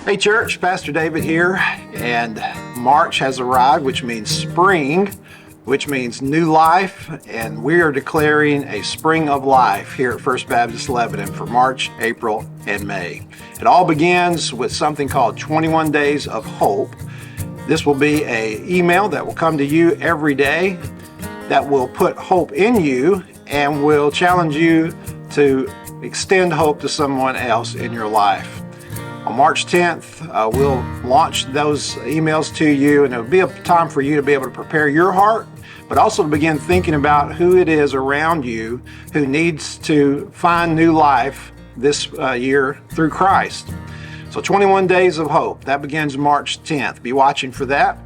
Hey church, Pastor David here, and March has arrived, which means spring, which means new life, and we are declaring a spring of life here at First Baptist Lebanon for March, April, and May. It all begins with something called 21 Days of Hope. This will be an email that will come to you every day that will put hope in you and will challenge you to extend hope to someone else in your life. On March 10th, we'll launch those emails to you, and it'll be a time for you to be able to prepare your heart, but also to begin thinking about who it is around you who needs to find new life this year through Christ. So 21 Days of Hope, that begins March 10th. Be watching for that.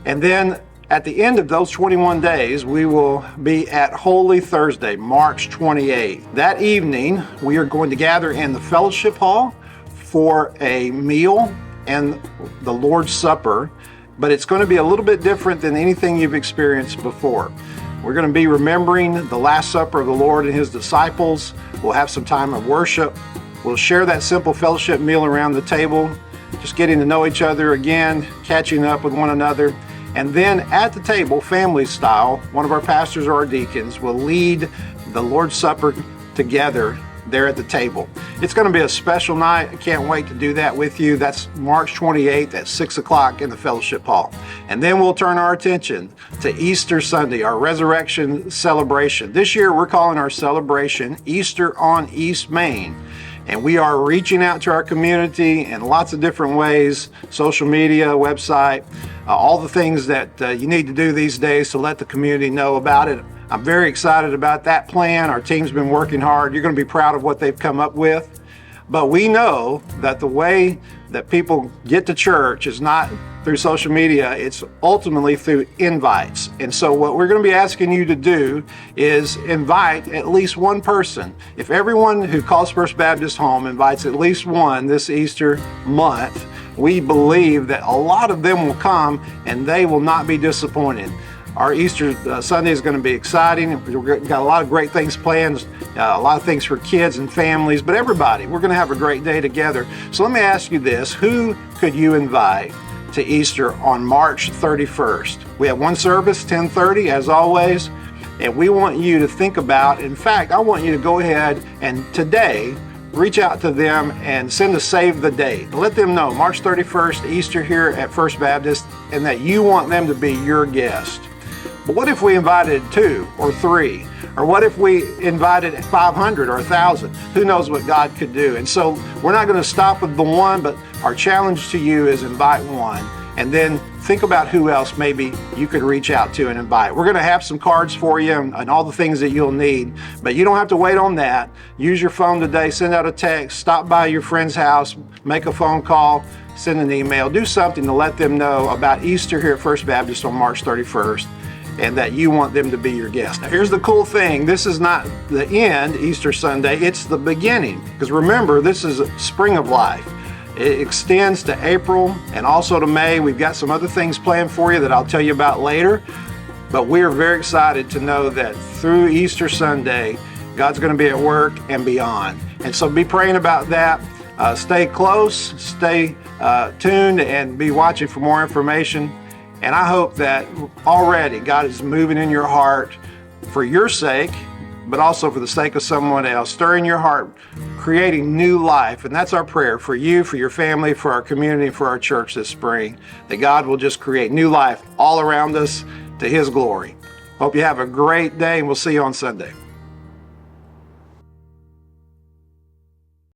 And then at the end of those 21 days, we will be at Holy Thursday, March 28th. That evening, we are going to gather in the fellowship hall for a meal and the Lord's Supper, but it's going to be a little bit different than anything you've experienced before. We're going to be remembering the Last Supper of the Lord and His disciples. We'll have some time of worship. We'll share that simple fellowship meal around the table, just getting to know each other again, catching up with one another. And then at the table, family style, one of our pastors or our deacons will lead the Lord's Supper together there at the table. It's going to be a special night. I can't wait to do that with you. That's March 28th at 6 o'clock in the fellowship hall. And then we'll turn our attention to Easter Sunday, our resurrection celebration. This year we're calling our celebration Easter on East Main. And we are reaching out to our community in lots of different ways, social media, website, all the things that you need to do these days to let the community know about it. I'm very excited about that plan. Our team's been working hard. You're going to be proud of what they've come up with. But we know that the way that people get to church is not through social media, it's ultimately through invites. And so what we're going to be asking you to do is invite at least one person. If everyone who calls First Baptist home invites at least one this Easter month, we believe that a lot of them will come and they will not be disappointed. Our Easter Sunday is going to be exciting. We've got a lot of great things planned, a lot of things for kids and families, but everybody, we're going to have a great day together. So let me ask you this, who could you invite to Easter on March 31st? We have one service, 10:30 as always, and we want you to think about, in fact, I want you to go ahead and today reach out to them and send a save the date. Let them know March 31st, Easter here at First Baptist, and that you want them to be your guest. But what if we invited 2 or 3? Or what if we invited 500 or 1,000? Who knows what God could do? And so we're not going to stop with the one, but our challenge to you is invite one. And then think about who else maybe you could reach out to and invite. We're going to have some cards for you and all the things that you'll need, but you don't have to wait on that. Use your phone today, send out a text, stop by your friend's house, make a phone call, send an email, do something to let them know about Easter here at First Baptist on March 31st. And that you want them to be your guest. Now here's the cool thing, this is not the end, Easter Sunday, it's the beginning. Because remember, this is a spring of life. It extends to April and also to May. We've got some other things planned for you that I'll tell you about later. But we are very excited to know that through Easter Sunday, God's going to be at work and beyond. And so be praying about that. Stay close, stay tuned, and be watching for more information. And I hope that already God is moving in your heart for your sake, but also for the sake of someone else, stirring your heart, creating new life. And that's our prayer for you, for your family, for our community, for our church this spring, that God will just create new life all around us to His glory. Hope you have a great day, and we'll see you on Sunday.